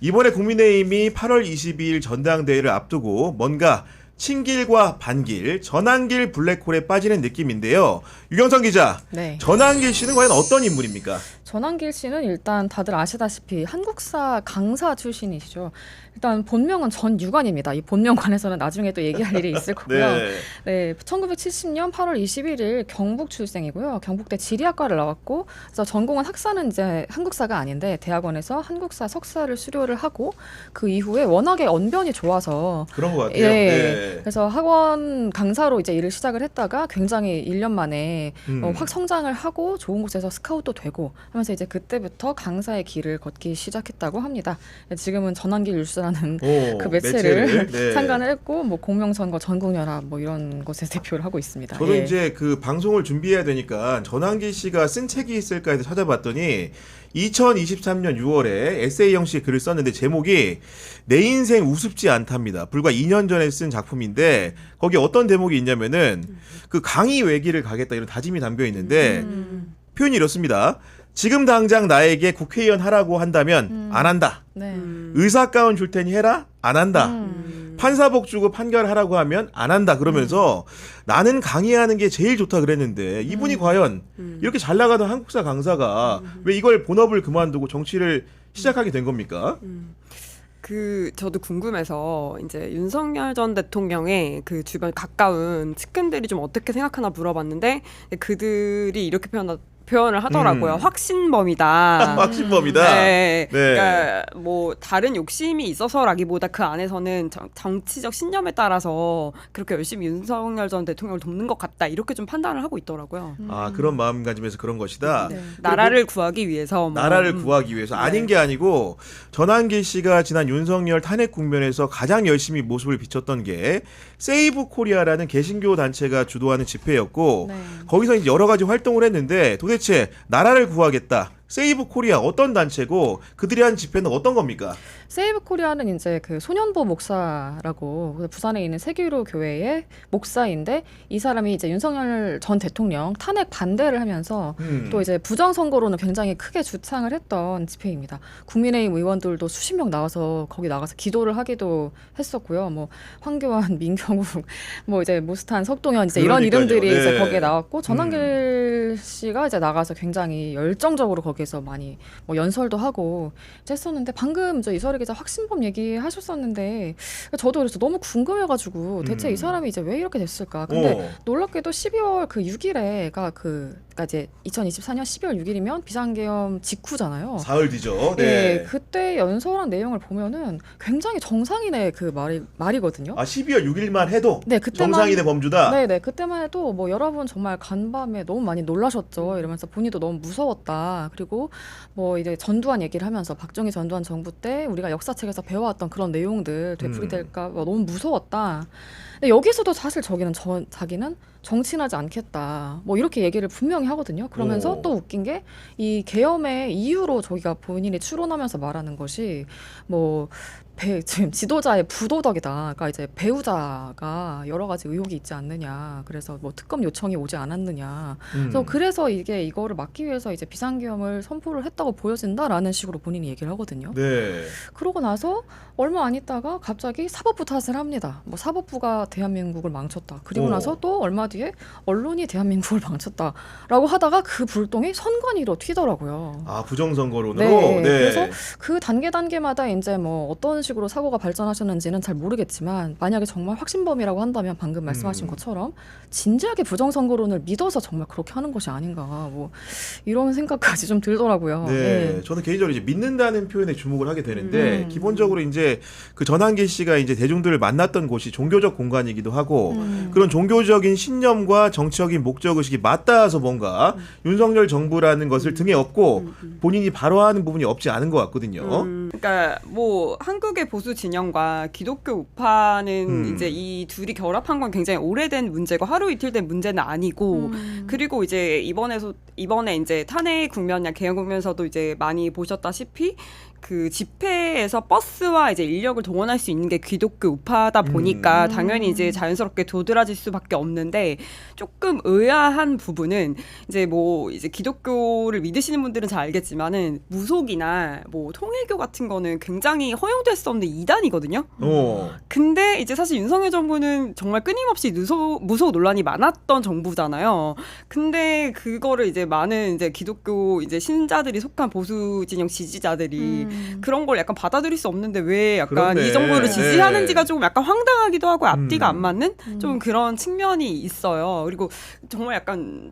이번에 국민의힘이 8월 22일 전당대회를 앞두고 뭔가 친길과 반길, 전환길 블랙홀에 빠지는 느낌인데요. 유경선 기자, 네. 전환길 씨는 과연 어떤 인물입니까? 전환길 씨는 일단 다들 아시다시피 한국사 강사 출신이시죠. 일단 본명은 전유관입니다. 이 본명 관해서는 나중에 또 얘기할 일이 있을 거고요. 네, 1970년 8월 21일 경북 출생이고요. 경북대 지리학과를 나왔고, 그래서 전공은 학사는 이제 한국사가 아닌데 대학원에서 한국사 석사를 수료를 하고 그 이후에 워낙에 언변이 좋아서 그런 것 같아요. 네. 그래서 학원 강사로 이제 일을 시작을 했다가 굉장히 1년 만에 확 성장을 하고 좋은 곳에서 스카웃도 되고 하면서 이제 그때부터 강사의 길을 걷기 시작했다고 합니다. 지금은 전환길 뉴스라는 그 매체를 네. 창간을 했고 뭐 공명선거 전국연합 뭐 이런 곳에 대표를 하고 있습니다. 저도 예. 이제 그 방송을 준비해야 되니까 전환길 씨가 쓴 책이 있을까 해서 찾아봤더니 2023년 6월에 에세이 형식의 글을 썼는데 제목이 내 인생 우습지 않답니다. 불과 2년 전에 쓴 작품인데 거기 어떤 대목이 있냐면은 그 강의 외길을 가겠다 이런 다짐이 담겨 있는데 표현이 이렇습니다. 지금 당장 나에게 국회의원 하라고 한다면 안 한다. 네. 의사가운 줄 테니 해라? 안 한다. 판사복 주고 판결하라고 하면 안 한다. 그러면서 나는 강의하는 게 제일 좋다 그랬는데 이분이 과연 이렇게 잘 나가던 한국사 강사가 왜 이걸 본업을 그만두고 정치를 시작하게 된 겁니까? 저도 궁금해서 이제 윤석열 전 대통령의 그 주변 가까운 측근들이 좀 어떻게 생각하나 물어봤는데 그들이 이렇게 표현을 하더라고요. 확신범이다. 확신범이다. 네. 네. 그러니까 뭐 다른 욕심이 있어서라기보다 그 안에서는 정치적 신념에 따라서 그렇게 열심히 윤석열 전 대통령을 돕는 것 같다. 이렇게 좀 판단을 하고 있더라고요. 아, 그런 마음가짐에서 그런 것이다. 네. 나라를 구하기 위해서 나라를 구하기 위해서 아닌 게 아니고 전환길 씨가 지난 윤석열 탄핵 국면에서 가장 열심히 모습을 비췄던 게 세이브 코리아라는 개신교 단체가 주도하는 집회였고 네. 거기서 이제 여러 가지 활동을 했는데 도대체 나라를 구하겠다. 세이브 코리아 어떤 단체고 그들이 한 집회는 어떤 겁니까? 세이브 코리아는 이제 그 소년보 목사라고 부산에 있는 세계로 교회의 목사인데 이 사람이 이제 윤석열 전 대통령 탄핵 반대를 하면서 또 이제 부정선거로는 굉장히 크게 주창을 했던 집회입니다. 국민의힘 의원들도 수십 명 나와서 거기 나가서 기도를 하기도 했었고요. 뭐 황교안, 민경욱, 뭐 이제 모스탄, 석동현 이제 이런 그러니까요. 이름들이 네. 이제 거기에 나왔고 전환길 씨가 이제 나가서 굉장히 열정적으로 거기에서 많이 뭐 연설도 하고 했었는데 방금 저 이설희 기자 확신범 얘기하셨었는데 저도 그래서 너무 궁금해가지고 대체 이 사람이 이제 왜 이렇게 됐을까? 근데 놀랍게도 12월 그 6일에가 그러니까 이제 2024년 12월 6일이면 비상계엄 직후잖아요. 사흘 뒤죠. 네, 그때 연설한 내용을 보면은 굉장히 정상인의 그 말이거든요. 아, 12월 6일만 해도 네, 그때만, 정상인의 범주다. 네네, 그때만 해도 뭐 여러분 정말 간밤에 너무 많이 놀라셨죠. 이러면서 본인도 너무 무서웠다. 그리고 뭐 이제 전두환 얘기를 하면서 박정희 전두환 정부 때 우리가 역사책에서 배워왔던 그런 내용들 되풀이될까 봐 너무 무서웠다. 근데 여기서도 사실 자기는 정치하지 않겠다. 뭐 이렇게 얘기를 분명히 하거든요. 그러면서 또 웃긴 게 이 계엄의 이유로 저기가 본인이 추론하면서 말하는 것이 뭐 지금 지도자의 부도덕이다. 그러니까 이제 배우자가 여러 가지 의혹이 있지 않느냐. 그래서 뭐 특검 요청이 오지 않았느냐. 그래서 이거를 막기 위해서 이제 비상계엄을 선포를 했다고 보여진다라는 식으로 본인이 얘기를 하거든요. 네. 그러고 나서 얼마 안 있다가 갑자기 사법부 탓을 합니다. 뭐 사법부가 대한민국을 망쳤다. 그리고 나서 또 얼마 뒤에 언론이 대한민국을 망쳤다라고 하다가 그 불똥이 선관위로 튀더라고요. 아, 부정선거론으로. 네. 그래서 그 단계마다 이제 뭐 어떤 식으로 사고가 발전하셨는지는 잘 모르겠지만 만약에 정말 확신범이라고 한다면 방금 말씀하신 것처럼 진지하게 부정선거론을 믿어서 정말 그렇게 하는 것이 아닌가 뭐 이런 생각까지 좀 들더라고요. 네, 저는 개인적으로 이제 믿는다는 표현에 주목을 하게 되는데 기본적으로 이제 그 전환길 씨가 이제 대중들을 만났던 곳이 종교적 공간이기도 하고 그런 종교적인 신념과 정치적인 목적 의식이 맞닿아서 뭔가 윤석열 정부라는 것을 등에 업고 본인이 바로하는 부분이 없지 않은 것 같거든요. 그러니까 뭐 한국의 보수 진영과 기독교 우파는 이제 이 둘이 결합한 건 굉장히 오래된 문제고 하루 이틀 된 문제는 아니고 그리고 이제 이번에 이제 탄핵 국면이나 개헌 국면에서도 이제 많이 보셨다시피 그 집회에서 버스와 이제 인력을 동원할 수 있는 게 기독교 우파다 보니까 당연히 이제 자연스럽게 도드라질 수밖에 없는데 조금 의아한 부분은 이제 뭐 이제 기독교를 믿으시는 분들은 잘 알겠지만은 무속이나 뭐 통일교 같은 거는 굉장히 허용될 수 없는 이단이거든요. 근데 이제 사실 윤석열 정부는 정말 끊임없이 무속 논란이 많았던 정부잖아요. 근데 그거를 이제 많은 이제 기독교 이제 신자들이 속한 보수 진영 지지자들이 그런 걸 약간 받아들일 수 없는데 왜 약간 그렇네. 이 정부를 지지하는지가 네. 조금 약간 황당하기도 하고 앞뒤가 안 맞는 좀 그런 측면이 있어요. 그리고 정말 약간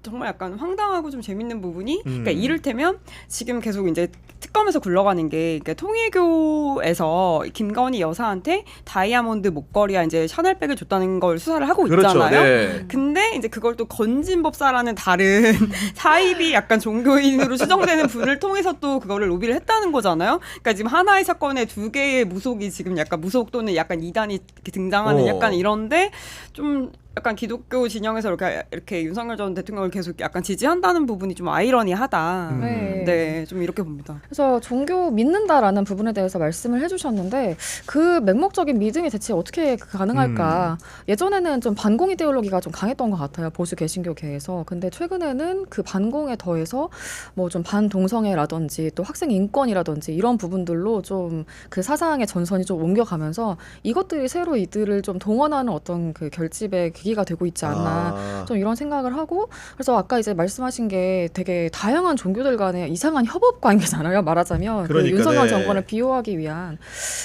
황당하고 좀 재밌는 부분이 그러니까 이를테면 지금 계속 이제 특검에서 굴러가는 게 그러니까 통일교에서 김건희 여사한테 다이아몬드 목걸이와 이제 샤넬백을 줬다는 걸 수사를 하고 그렇죠. 있잖아요. 네. 근데 이제 그걸 또 건진법사라는 다른 사입이 약간 종교인으로 추정되는 분을 통해서 또 그거를 로비를 했다는 거잖아요. 그러니까 지금 하나의 사건에 두 개의 무속이 지금 약간 무속 또는 약간 이단이 이렇게 등장하는 약간 이런데 좀 약간 기독교 진영에서 이렇게 윤석열 전 대통령을 계속 약간 지지한다는 부분이 좀 아이러니하다. 네, 좀 이렇게 봅니다. 그래서 종교 믿는다라는 부분에 대해서 말씀을 해주셨는데 그 맹목적인 믿음이 대체 어떻게 가능할까? 예전에는 좀 반공 이데올로기가 좀 강했던 것 같아요. 보수 개신교계에서. 근데 최근에는 그 반공에 더해서 뭐 좀 반동성애라든지 또 학생 인권이라든지 이런 부분들로 좀 그 사상의 전선이 좀 옮겨가면서 이것들이 새로 이들을 좀 동원하는 어떤 그 결집의 계기가 되고 있지 않나 좀 이런 생각을 하고 그래서 아까 이제 말씀하신 게 되게 다양한 종교들 간의 이상한 협업 관계잖아요. 말하자면 그러니까, 그 윤석열 네. 정권을 비호하기 위한.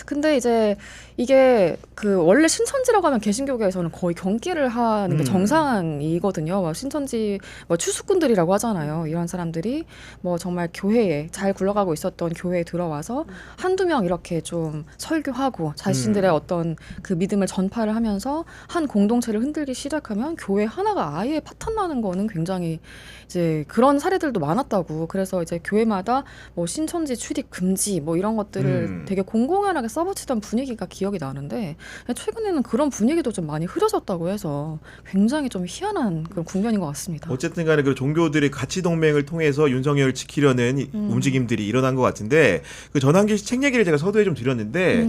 근데 이제 이게 그 원래 신천지라고 하면 개신교계에서는 거의 경기를 하는 게 정상이거든요. 뭐 신천지 뭐 추수꾼들이라고 하잖아요. 이런 사람들이 뭐 정말 교회에 잘 굴러가고 있었던 교회에 들어와서 한두 명 이렇게 좀 설교하고 자신들의 어떤 그 믿음을 전파를 하면서 한 공동체를 흔들기 시작하면 교회 하나가 아예 파탄나는 거는 굉장히 이제 그런 사례들도 많았다고. 그래서 이제 교회마다 뭐 신천지 출입 금지 뭐 이런 것들을 되게 공공연하게 써붙이던 분위기가 기억이 나는데 최근에는 그런 분위기도 좀 많이 흐려졌다고 해서 굉장히 좀 희한한 그런 국면인 것 같습니다. 어쨌든 간에 그 종교들의 가치 동맹을 통해서 윤석열을 지키려는 움직임들이 일어난 것 같은데 그 전환기 씨 책 얘기를 제가 서두에 좀 드렸는데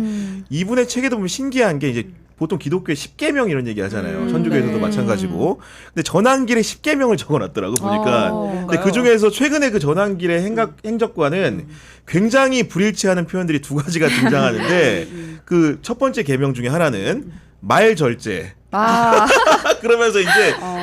이분의 책에도 보면 신기한 게 이제 보통 기독교의 10계명 이런 얘기 하잖아요. 천주교에서도 네. 마찬가지고. 근데 전환길에 10계명을 적어놨더라고 보니까. 근데 뭔가요? 그 중에서 최근에 그 전환길의 행적과는 굉장히 불일치하는 표현들이 두 가지가 등장하는데 그 첫 번째 계명 중에 하나는 말 절제. 그러면서 이제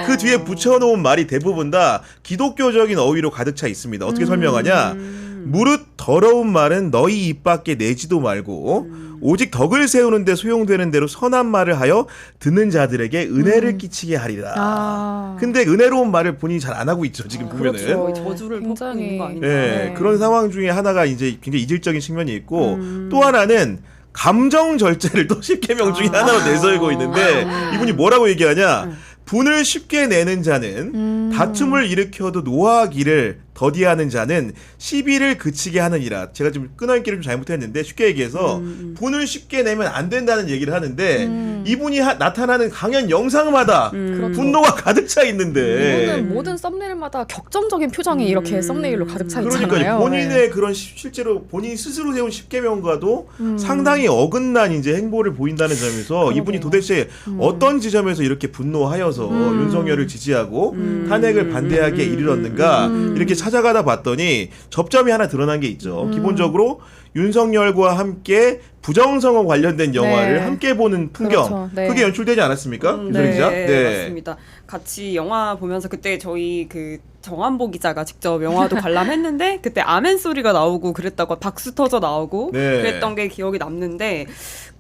그 뒤에 붙여놓은 말이 대부분 다 기독교적인 어휘로 가득 차 있습니다. 어떻게 설명하냐? 무릇 더러운 말은 너희 입 밖에 내지도 말고 오직 덕을 세우는데 소용되는 대로 선한 말을 하여 듣는 자들에게 은혜를 끼치게 하리라. 근데 은혜로운 말을 본인이 잘 안 하고 있죠. 지금 보면은. 그렇죠. 거의 저주를 굉장히- 퍼붓고 있는 거 아닌가. 네, 그런 상황 중에 하나가 이제 굉장히 이질적인 측면이 있고 또 하나는 감정 절제를 또 10계명 중에 하나로 내세우고 있는데 이분이 뭐라고 얘기하냐? 분을 쉽게 내는 자는 다툼을 일으켜도 노하기를 더디하는 자는 시비를 그치게 하느니라. 제가 지금 끊어읽기를 좀 잘못했는데 쉽게 얘기해서 분을 쉽게 내면 안 된다는 얘기를 하는데 이분이 나타나는 강연 영상마다 분노가 가득 차 있는데 이거는 모든 썸네일마다 격정적인 표정이 이렇게 썸네일로 가득 차 있잖아요. 그러니까 본인의 네. 그런 실제로 본인 스스로 세운 10계명과도 상당히 어긋난 이제 행보를 보인다는 점에서 이분이 도대체 어떤 지점에서 이렇게 분노하여서 윤석열을 지지하고 탄핵을 반대하게 이르렀는가 이렇게 찾아가다 봤더니 접점이 하나 드러난 게 있죠. 기본적으로 윤석열과 함께 부정선거 관련된 영화를 네. 함께 보는 풍경 그렇죠. 네. 그게 연출되지 않았습니까? 윤석열 네, 기자? 맞습니다. 같이 영화 보면서 그때 저희 그 정한보 기자가 직접 영화도 관람했는데 그때 아멘 소리가 나오고 그랬다고 박수 터져 나오고 네. 그랬던 게 기억이 남는데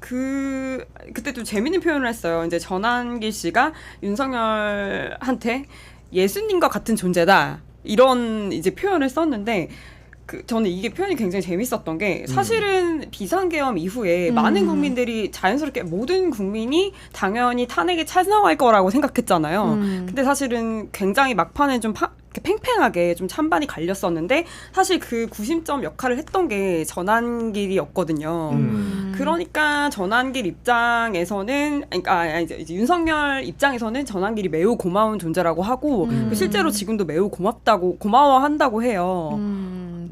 그때 좀 재밌는 표현을 했어요. 이제 전한길 씨가 윤석열한테 예수님과 같은 존재다 이런 이제 표현을 썼는데. 저는 이게 표현이 굉장히 재밌었던 게 사실은 비상계엄 이후에 많은 국민들이 자연스럽게 모든 국민이 당연히 탄핵에 찬성할 거라고 생각했잖아요. 근데 사실은 굉장히 막판에 좀 팽팽하게 좀 찬반이 갈렸었는데 사실 그 구심점 역할을 했던 게 전한길이었거든요. 그러니까 전한길 입장에서는 그러니까 이제 윤석열 입장에서는 전한길이 매우 고마운 존재라고 하고 실제로 지금도 매우 고마워한다고 해요.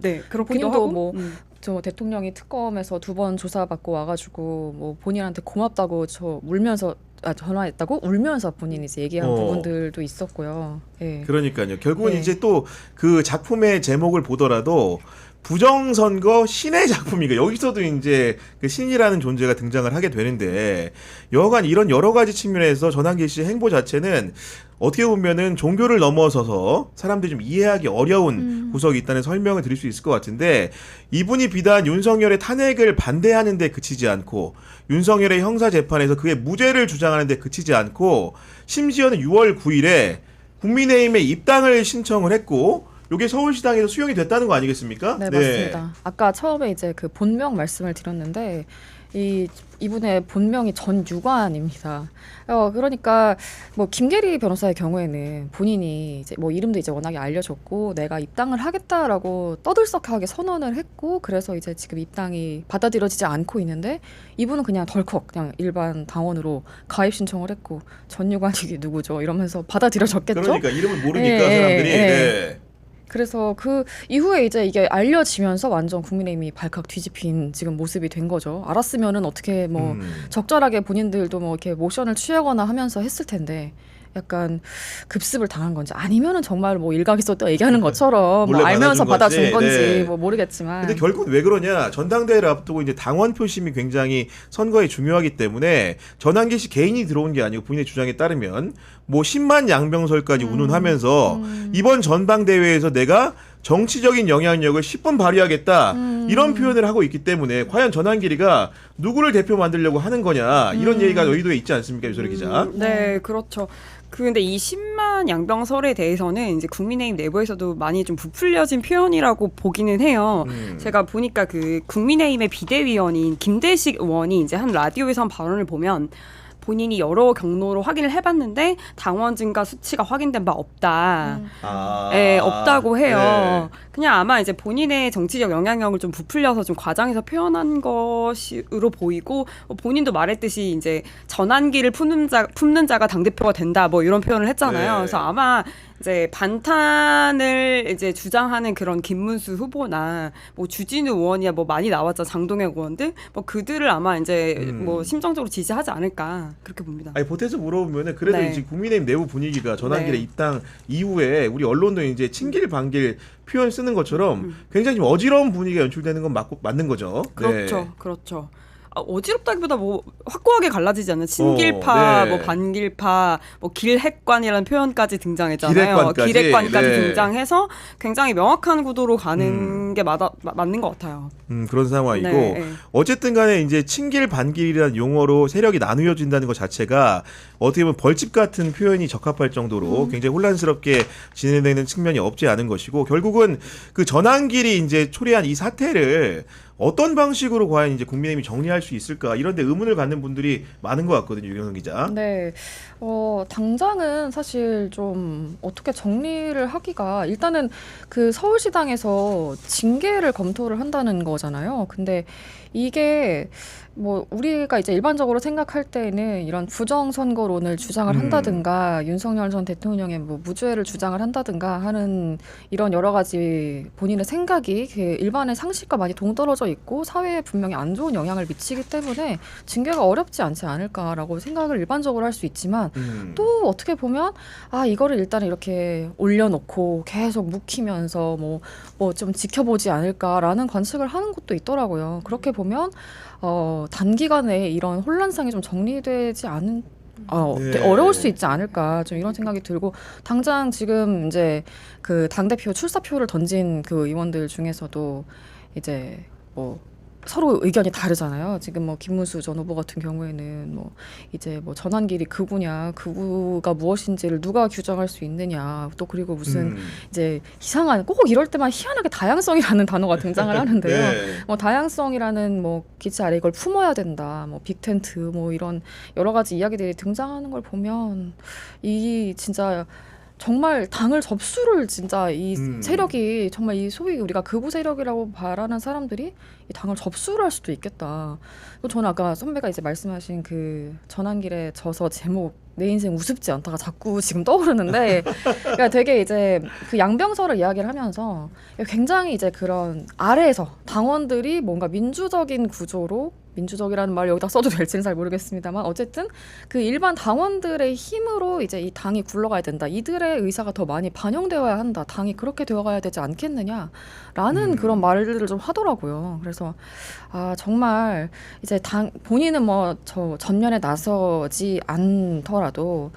네, 그렇기도 본인도 하고. 뭐 저 대통령이 특검에서 2번 조사받고 와가지고 뭐 본인한테 고맙다고 저 울면서 전화했다고 울면서 본인이 이제 얘기한 부분들도 있었고요. 예. 그러니까요. 결국은 네. 이제 또 그 작품의 제목을 보더라도 부정선거 신의 작품이니까 여기서도 이제 그 신이라는 존재가 등장을 하게 되는데 여하간 이런 여러 가지 측면에서 전환기 씨의 행보 자체는 어떻게 보면은 종교를 넘어서서 사람들이 좀 이해하기 어려운 구석이 있다는 설명을 드릴 수 있을 것 같은데 이분이 비단 윤석열의 탄핵을 반대하는 데 그치지 않고 윤석열의 형사재판에서 그의 무죄를 주장하는 데 그치지 않고 심지어는 6월 9일에 국민의힘에 입당을 신청을 했고 이게 서울시당에서 수용이 됐다는 거 아니겠습니까? 네, 맞습니다. 아까 처음에 이제 그 본명 말씀을 드렸는데 이분의 본명이 전유관입니다. 그러니까 뭐 김계리 변호사의 경우에는 본인이 이제 뭐 이름도 이제 워낙에 알려졌고 내가 입당을 하겠다라고 떠들썩하게 선언을 했고 그래서 이제 지금 입당이 받아들여지지 않고 있는데 이분은 그냥 덜컥 그냥 일반 당원으로 가입 신청을 했고 전유관이 누구죠? 이러면서 받아들여졌겠죠? 그러니까 이름을 모르니까 예, 사람들이 예, 예. 네. 그래서 그 이후에 이제 이게 알려지면서 완전 국민의힘이 발칵 뒤집힌 지금 모습이 된 거죠. 알았으면은 어떻게 뭐 적절하게 본인들도 뭐 이렇게 모션을 취하거나 하면서 했을 텐데 약간 급습을 당한 건지 아니면은 정말 뭐 일각에서 또 얘기하는 것처럼 뭐 몰래 알면서 받아준 받아준 건지, 건지 네. 뭐 모르겠지만 근데 결국은 왜 그러냐 전당대회를 앞두고 이제 당원 표심이 굉장히 선거에 중요하기 때문에 전환기 씨 개인이 들어온 게 아니고 본인의 주장에 따르면 뭐 10만 양병설까지 운운하면서 이번 전당대회에서 내가 정치적인 영향력을 10분 발휘하겠다 이런 표현을 하고 있기 때문에 과연 전환길이가 누구를 대표 만들려고 하는 거냐 이런 얘기가 의도에 있지 않습니까 유소리 기자? 네, 그렇죠. 근데 이 10만 양병설에 대해서는 이제 국민의힘 내부에서도 많이 좀 부풀려진 표현이라고 보기는 해요. 제가 보니까 그 국민의힘의 비대위원인 김대식 의원이 이제 한 라디오에서 한 발언을 보면 본인이 여러 경로로 확인을 해봤는데 당원 증가 수치가 확인된 바 없다. 네, 없다고 해요. 네. 그냥 아마 이제 본인의 정치적 영향력을 좀 부풀려서 좀 과장해서 표현한 것으로 보이고 본인도 말했듯이 이제 전환기를 품는 자가 당대표가 된다 뭐 이런 표현을 했잖아요. 네. 그래서 아마 이제 반탄을 이제 주장하는 그런 김문수 후보나 뭐 주진우 의원이야 뭐 많이 나왔죠. 장동혁 의원들 뭐 그들을 아마 이제 뭐 심정적으로 지지하지 않을까 그렇게 봅니다. 아니 보태서 물어보면은 그래도 네. 이제 국민의힘 내부 분위기가 전환길의 네. 입당 이후에 우리 언론도 이제 친길 반길 표현 쓰는 것처럼 굉장히 좀 어지러운 분위기가 연출되는 건 맞는 거죠. 그렇죠, 네. 그렇죠. 어지럽다기보다 뭐 확고하게 갈라지지 않는 친길파, 네. 뭐 반길파, 뭐 길핵관이라는 표현까지 등장했잖아요. 기획관까지. 네. 등장해서 굉장히 명확한 구도로 가는 게 맞는 것 같아요. 그런 상황이고 네, 네. 어쨌든 간에 이제 친길 반길이라는 용어로 세력이 나누어진다는 것 자체가 어떻게 보면 벌집 같은 표현이 적합할 정도로 굉장히 혼란스럽게 진행되는 측면이 없지 않은 것이고 결국은 그 전환길이 이제 초래한 이 사태를 어떤 방식으로 과연 이제 국민의힘이 정리할 수 있을까 이런 데 의문을 갖는 분들이 많은 것 같거든요. 유경선 기자. 네. 당장은 사실 좀 어떻게 정리를 하기가 일단은 그 서울시당에서 징계를 검토를 한다는 거잖아요. 근데 이게 뭐 우리가 이제 일반적으로 생각할 때는 이런 부정선거론을 주장을 한다든가 윤석열 전 대통령의 뭐 무죄를 주장을 한다든가 하는 이런 여러 가지 본인의 생각이 일반의 상식과 많이 동떨어져 있고 사회에 분명히 안 좋은 영향을 미치기 때문에 징계가 어렵지 않지 않을까라고 생각을 일반적으로 할 수 있지만 또 어떻게 보면 이거를 일단 이렇게 올려놓고 계속 묵히면서 뭐 좀 지켜보지 않을까라는 관측을 하는 것도 있더라고요. 그렇게 보면 단기간에 이런 혼란상이 좀 정리되지 않은 네. 어려울 수 있지 않을까 좀 이런 생각이 들고 당장 지금 이제 그 당대표 출사표를 던진 그 의원들 중에서도 이제 뭐 서로 의견이 다르잖아요. 지금 뭐 김문수 전 후보 같은 경우에는 뭐 이제 뭐 전환길이 극우냐, 극우가 무엇인지를 누가 규정할 수 있느냐, 또 그리고 무슨 이제 이상한 꼭 이럴 때만 희한하게 다양성이라는 단어가 등장을 하는데요. 네. 뭐 다양성이라는 뭐 기체 아래 이걸 품어야 된다, 뭐 빅텐트 뭐 이런 여러 가지 이야기들이 등장하는 걸 보면 이 진짜 정말 당을 접수를 진짜 이 세력이 정말 이 소위 우리가 극우 세력이라고 말하는 사람들이 이 당을 접수를 할 수도 있겠다. 저는 아까 선배가 이제 말씀하신 그 전환길의 저서 제목 내 인생 우습지 않다가 자꾸 지금 떠오르는데 그러니까 되게 이제 그 양병설을 이야기를 하면서 굉장히 이제 그런 아래에서 당원들이 뭔가 민주적인 구조로 민주적이라는 말 여기다 써도 될지는 잘 모르겠습니다만 어쨌든 그 일반 당원들의 힘으로 이제 이 당이 굴러가야 된다. 이들의 의사가 더 많이 반영되어야 한다. 당이 그렇게 되어가야 되지 않겠느냐라는 그런 말들을 좀 하더라고요. 그래서 아 정말 이제 당 본인은 뭐 저 전면에 나서지 않더라도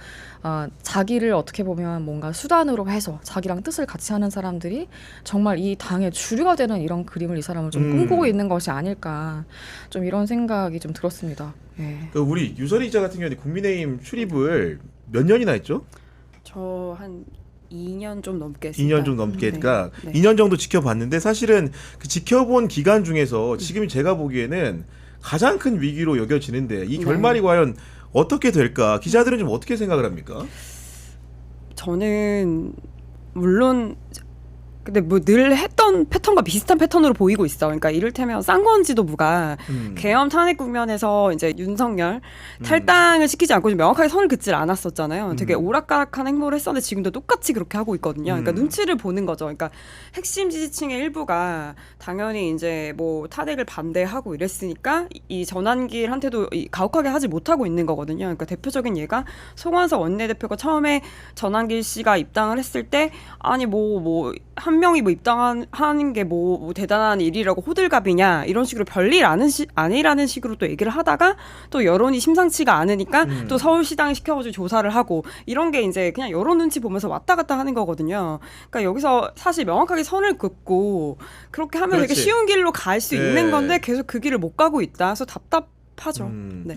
자기를 어떻게 보면 뭔가 수단으로 해서 자기랑 뜻을 같이 하는 사람들이 정말 이 당의 주류가 되는 이런 그림을 이 사람은 좀 꿈꾸고 있는 것이 아닐까 좀 이런 생각이 좀 들었습니다. 예. 그 우리 유선희 기자 같은 경우는 국민의힘 출입을 몇 년이나 했죠? 저 한 2년 좀 넘게 했습니다. 2년 좀 넘게, 네. 그러니까 네. 2년 정도 지켜봤는데 사실은 그 지켜본 기간 중에서 지금 제가 보기에는 가장 큰 위기로 여겨지는데 이 결말이 과연 어떻게 될까? 기자들은 좀 어떻게 생각을 합니까? 저는 물론 근데 뭐 늘 했던 패턴과 비슷한 패턴으로 보이고 있어. 그러니까 이를테면 쌍권 지도부가 계엄 탄핵 국면에서 이제 윤석열 탈당을 시키지 않고 좀 명확하게 선을 긋질 않았었잖아요. 되게 오락가락한 행보를 했었는데 지금도 똑같이 그렇게 하고 있거든요. 그러니까 눈치를 보는 거죠. 그러니까 핵심 지지층의 일부가 당연히 이제 뭐 탄핵을 반대하고 이랬으니까 이 전환길한테도 가혹하게 하지 못하고 있는 거거든요. 그러니까 대표적인 예가 송환석 원내대표가 처음에 전환길 씨가 입당을 했을 때 아니 한 명이 뭐 입당하는 게 뭐 대단한 일이라고 호들갑이냐 이런 식으로 별일 아니라는 식으로 또 얘기를 하다가 또 여론이 심상치가 않으니까 또 서울시당 시켜가지고 조사를 하고 이런 게 이제 그냥 여론 눈치 보면서 왔다 갔다 하는 거거든요. 그러니까 여기서 사실 명확하게 선을 긋고 그렇게 하면 되게 그렇지. 쉬운 길로 갈 수 네. 있는 건데 계속 그 길을 못 가고 있다. 그래서 답답하죠. 네.